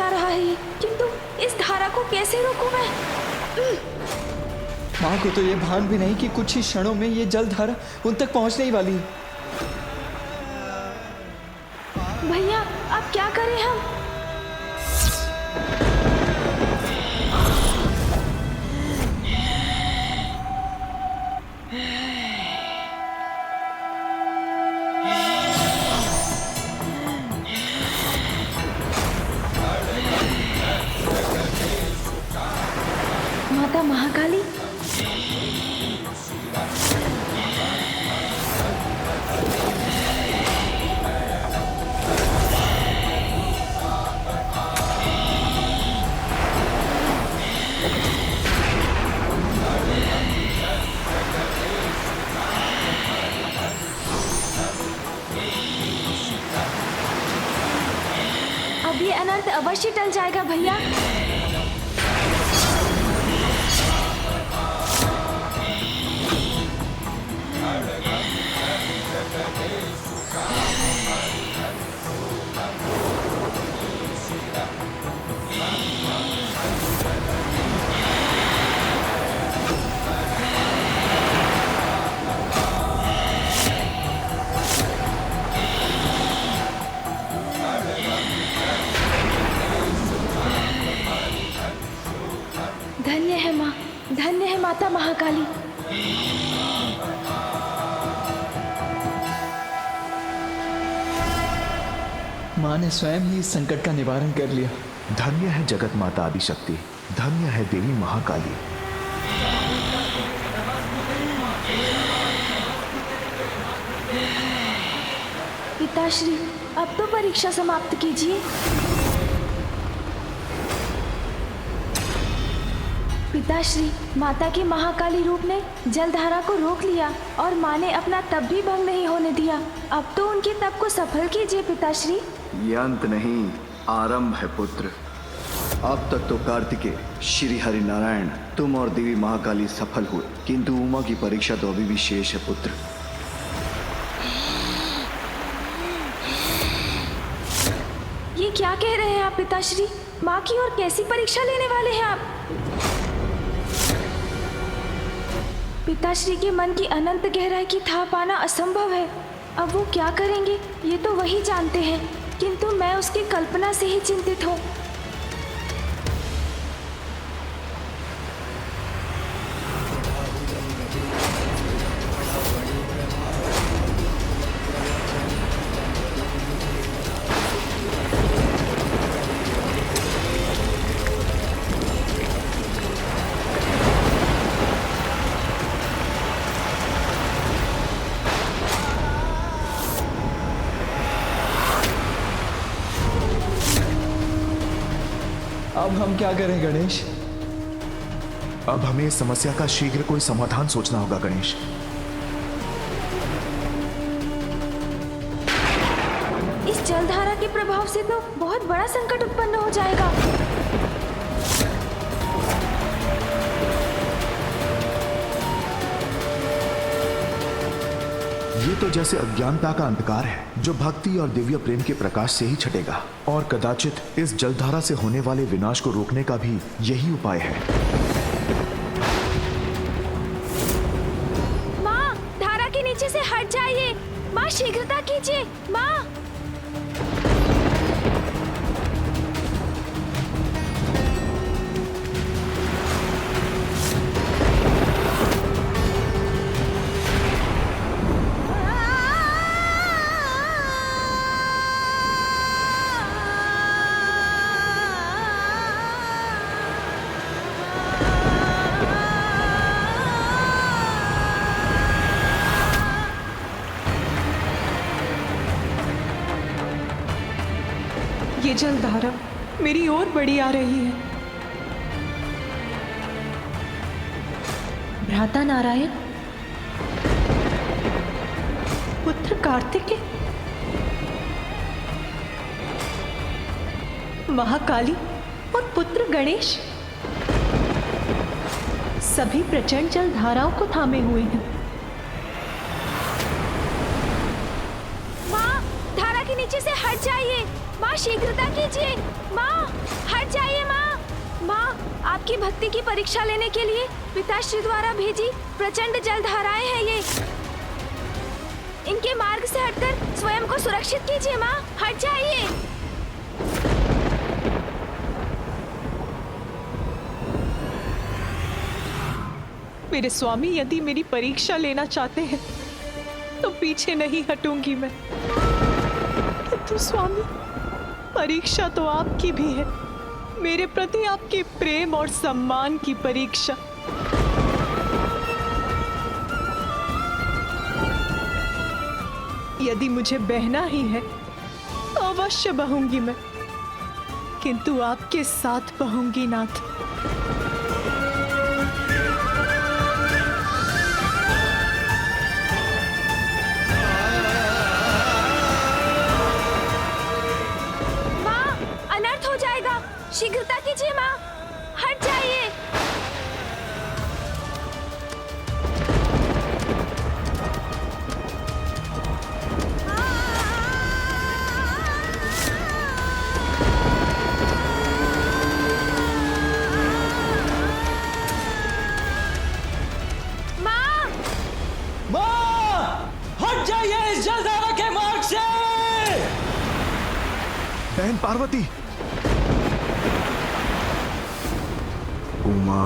जा रहा है ये, किंतु इस धारा को कैसे रोकूं मैं? माँ को तो ये भान भी नहीं कि कुछ ही क्षणों में ये जलधारा उन तक पहुंचने ही वाली है। भैया अब क्या करें हम? माता महाकाली, अब ये अनंत अवश्य टल जाएगा भैया। धन्य है माँ, धन्य है माता महाकाली। माँ ने स्वयं ही इस संकट का निवारण कर लिया। धन्य है जगत माता आदिशक्ति, धन्य है देवी महाकाली। पिताश्री अब तो परीक्षा समाप्त कीजिए। पिताश्री, माता के महाकाली रूप ने जलधारा को रोक लिया और माँ ने अपना तप भी भंग नहीं होने दिया। अब तो उनके तप को सफल कीजिए पिताश्री। ये अंत नहीं, आरंभ है पुत्र। अब तक तो कार्तिकेय, श्री हरि नारायण, तुम और देवी महाकाली सफल हुए, किंतु उमा की परीक्षा तो अभी भी शेष है पुत्र। ये क्या कह रहे हैं आप पिताश्री? माँ की और कैसी परीक्षा लेने वाले हैं आप? पिताश्री के मन की अनंत गहराई की था पाना असंभव है। अब वो क्या करेंगे ये तो वही जानते हैं, किंतु मैं उसकी कल्पना से ही चिंतित हूँ। अब हम क्या करें गणेश? अब हमें इस समस्या का शीघ्र कोई समाधान सोचना होगा गणेश। इस जलधारा के प्रभाव से तो बहुत बड़ा संकट उत्पन्न हो जाएगा। ये तो जैसे अज्ञानता का अंधकार है जो भक्ति और दिव्य प्रेम के प्रकाश से ही छटेगा, और कदाचित इस जलधारा से होने वाले विनाश को रोकने का भी यही उपाय है। माँ, धारा के नीचे से हट जाइए। माँ, शीघ्रता कीजिए। माँ, ये जलधारा मेरी ओर बढ़ी आ रही है। भ्राता नारायण, पुत्र कार्तिकेय, महाकाली और पुत्र गणेश सभी प्रचंड जलधाराओं को थामे हुए हैं। माँ, धारा के नीचे से हट जाइए। माँ, शीघ्रता कीजिए। माँ, की भक्ति की परीक्षा लेने के लिए पिताश्री द्वारा भेजी प्रचंड जलधाराएं हैं ये। इनके मार्ग से हटकर स्वयं को सुरक्षित कीजिए माँ, हट जाइए। मेरे स्वामी यदि मेरी परीक्षा लेना चाहते हैं तो पीछे नहीं हटूंगी मैं। किंतु स्वामी, परीक्षा तो आपकी भी है, मेरे प्रति आपके प्रेम और सम्मान की परीक्षा। यदि मुझे बहना ही है तो अवश्य बहूंगी मैं, किंतु आपके साथ बहूंगी नाथ। माँ, अनर्थ हो जाएगा, शीघ्रता कीजिए माँ, हट जाइए। माँ, हट जाइए इस जलधारा के मार्ग से। बहन पार्वती। उमा।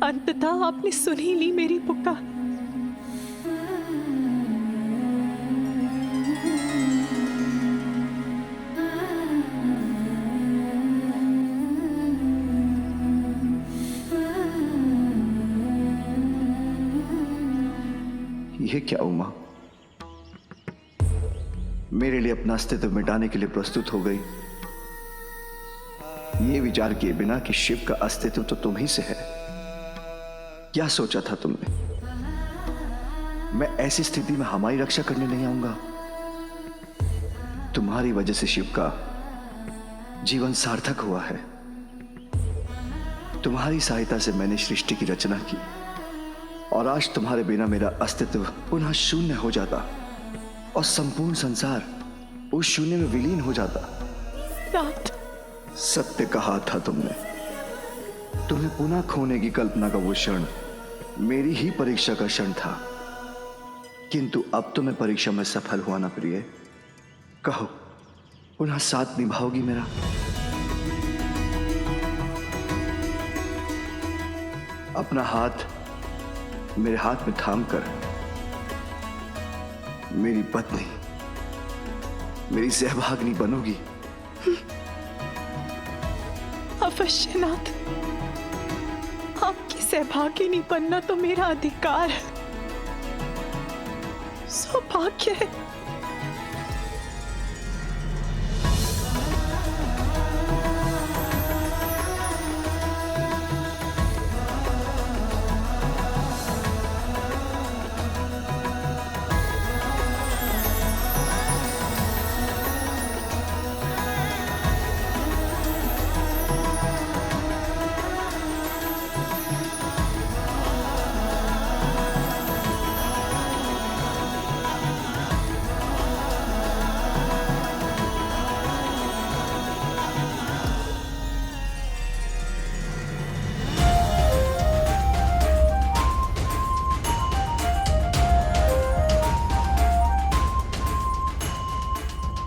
अंततः आपने सुन ही ली मेरी पुकार। ये क्या उमा, मेरे लिए अपना अस्तित्व मिटाने के लिए प्रस्तुत हो गई, ये विचार किए बिना कि शिव का अस्तित्व तो तुम ही से है। क्या सोचा था तुमने? मैं ऐसी स्थिति में हमारी रक्षा करने नहीं आऊंगा। तुम्हारी वजह से शिव का जीवन सार्थक हुआ है। तुम्हारी सहायता से मैंने सृष्टि की रचना की और आज तुम्हारे बिना मेरा अस्तित्व पुनः शून्य हो जाता और संपूर्ण संसार उस शून्य में विलीन हो जाता। नाथ, सत्य कहा था तुमने। तुम्हें पुनः खोने की कल्पना का वो क्षण मेरी ही परीक्षा का क्षण था, किंतु अब तो मैं परीक्षा में सफल हुआ ना प्रिय। कहो, पुनः साथ निभाओगी मेरा? अपना हाथ मेरे हाथ में थाम कर मेरी पत्नी, मेरी सहभागिनी बनोगी? अवश्य नाथ, आपकी सहभागिनी बनना तो मेरा अधिकार है, सौभाग्य है।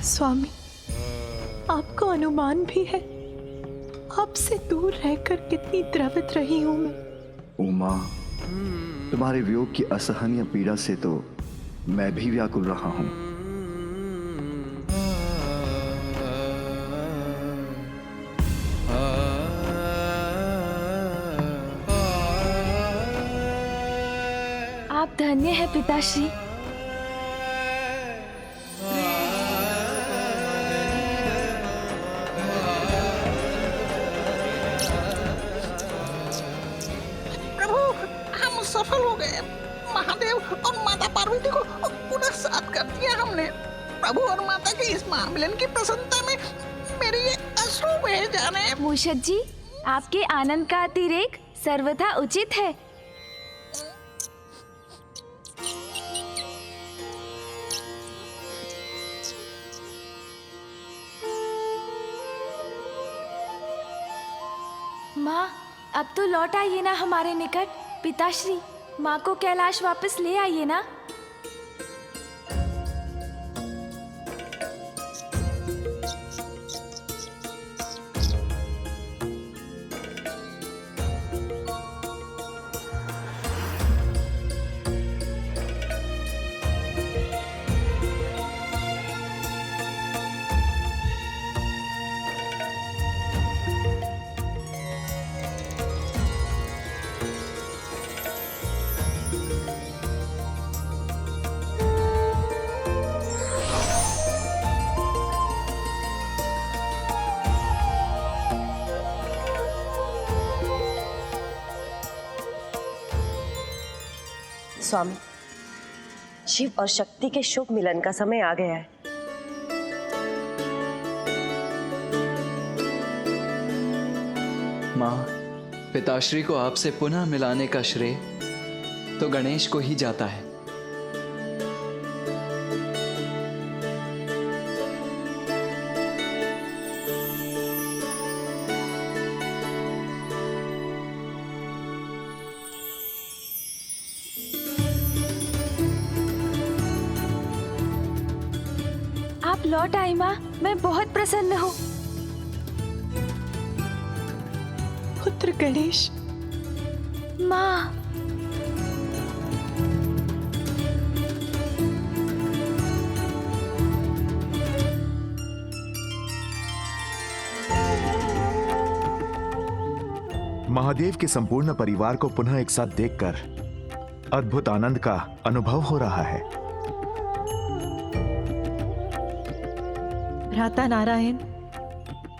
स्वामी, आपको अनुमान भी है आपसे दूर रहकर कितनी द्रवित रही हूं मैं। उमा, तुम्हारे वियोग की असहनीय पीड़ा से तो मैं भी व्याकुल रहा हूं। आप धन्य हैं पिताश्री। प्रभु, हम सफल हो गए। महादेव और माता पार्वती को पुनः साथ कर दिया हमने। प्रभु और माता के इस महामिलन की प्रसन्नता में मेरे ये अश्रु बह जाने। मूषक जी, आपके आनंद का अतिरेक सर्वथा उचित है। माँ, अब तो लौट आइए ना हमारे निकट। पिताश्री, माँ को कैलाश वापस ले आइए ना। स्वामी, शिव और शक्ति के शुभ मिलन का समय आ गया है। माँ, पिताश्री को आपसे पुनः मिलाने का श्रेय तो गणेश को ही जाता है। आप लौट आई माँ, मैं बहुत प्रसन्न हूँ। पुत्र गणेश, माँ, महादेव के संपूर्ण परिवार को पुनः एक साथ देखकर अद्भुत आनंद का अनुभव हो रहा है। भ्राता नारायण,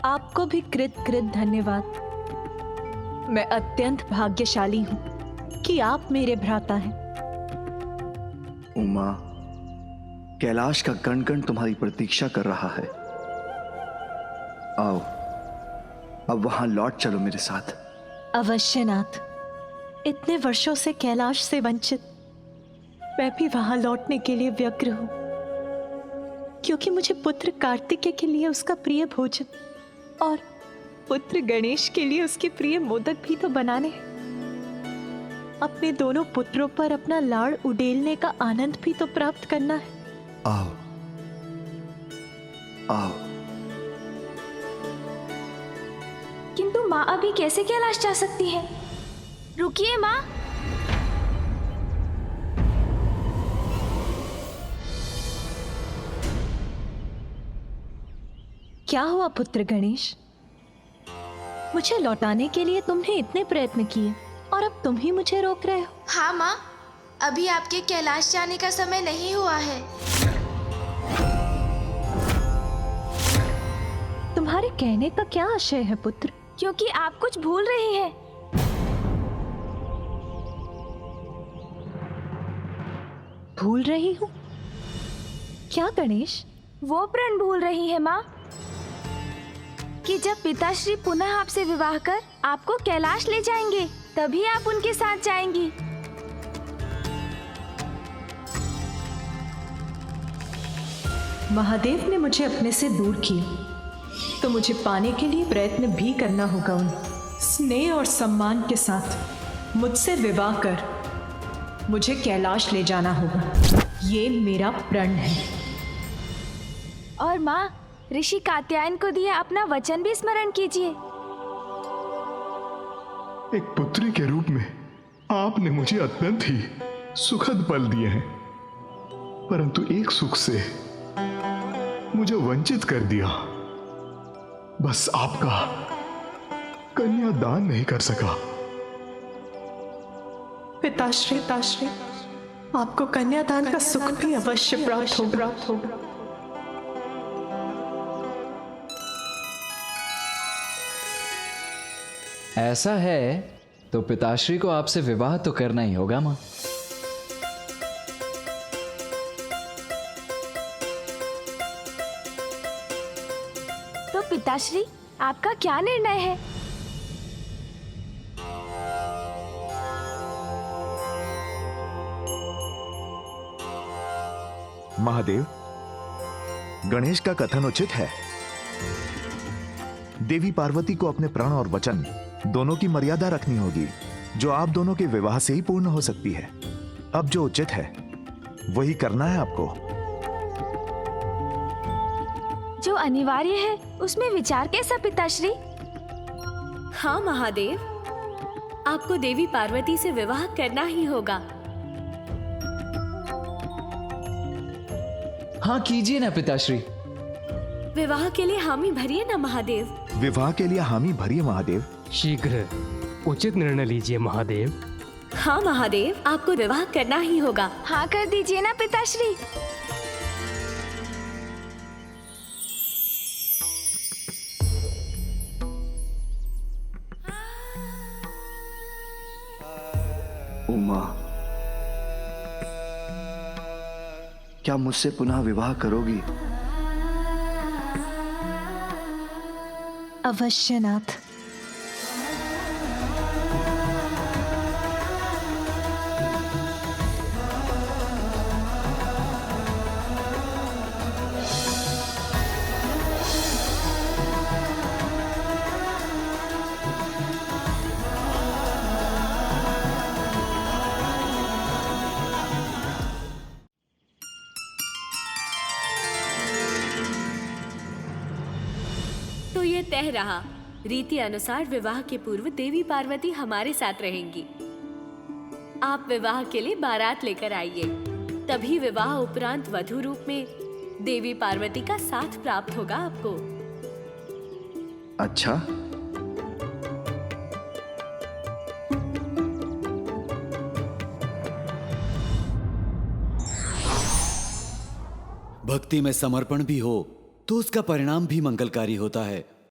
आपको भी कृत कृत धन्यवाद। मैं अत्यंत भाग्यशाली हूँ कि आप मेरे भ्राता हैं। उमा, कैलाश का कण कण तुम्हारी प्रतीक्षा कर रहा है। आओ, अब वहां लौट चलो मेरे साथ। अवश्य नाथ, इतने वर्षों से कैलाश से वंचित मैं भी वहां लौटने के लिए व्यग्र हूं, क्योंकि मुझे पुत्र कार्तिकेय के लिए उसका प्रिय भोजन और पुत्र गणेश के लिए उसके प्रिय मोदक भी तो बनाने हैं। अपने दोनों पुत्रों पर अपना लाड़ उड़ेलने का आनंद भी तो प्राप्त करना है। आओ, आओ। किंतु माँ अभी कैसे कैलाश जा सकती है? रुकिए माँ। क्या हुआ पुत्र गणेश? मुझे लौटाने के लिए तुमने इतने प्रयत्न किए और अब तुम ही मुझे रोक रहे हो। हाँ माँ, अभी आपके कैलाश जाने का समय नहीं हुआ है। तुम्हारे कहने का क्या आशय है पुत्र? क्योंकि आप कुछ भूल रही हैं। भूल रही हूँ? क्या गणेश? वो प्रण भूल रही है माँ कि जब पिताश्री पुनः आपसे विवाह कर आपको कैलाश ले जाएंगे, तभी आप उनके साथ जाएंगी। महादेव ने मुझे अपने से दूर किया, तो मुझे पाने के लिए प्रयत्न भी करना होगा। उन्हें स्नेह और सम्मान के साथ मुझसे विवाह कर मुझे कैलाश ले जाना होगा। ये मेरा प्रण है। और माँ, ऋषि कात्यायन को दिया अपना वचन भी स्मरण कीजिए। एक पुत्री के रूप में आपने मुझे अत्यंत ही सुखद पल दिए हैं, परंतु एक सुख से मुझे वंचित कर दिया। बस आपका कन्यादान नहीं कर सका। पिताश्री, आपको कन्यादान का सुख भी अवश्य प्राप्त होगा। ऐसा है तो पिताश्री को आपसे विवाह तो करना ही होगा माँ। तो पिताश्री, आपका क्या निर्णय है? महादेव, गणेश का कथन उचित है। देवी पार्वती को अपने प्राण और वचन दोनों की मर्यादा रखनी होगी, जो आप दोनों के विवाह से ही पूर्ण हो सकती है। अब जो उचित है वही करना है आपको। जो अनिवार्य है उसमें विचार कैसा पिताश्री? हाँ महादेव, आपको देवी पार्वती से विवाह करना ही होगा। हाँ कीजिए ना पिताश्री। विवाह के लिए हामी भरिए ना महादेव। विवाह के लिए हामी भरिए महादेव। शीघ्र उचित निर्णय लीजिए महादेव। हाँ महादेव, आपको विवाह करना ही होगा। हाँ कर दीजिए ना पिताश्री। उमा, क्या मुझसे पुनः विवाह करोगी? अवश्य नाथ। तो ये तय रहा, रीति अनुसार विवाह के पूर्व देवी पार्वती हमारे साथ रहेंगी। आप विवाह के लिए बारात लेकर आइए, तभी विवाह उपरांत वधू रूप में देवी पार्वती का साथ प्राप्त होगा आपको। अच्छा, भक्ति में समर्पण भी हो तो उसका परिणाम भी मंगलकारी होता है।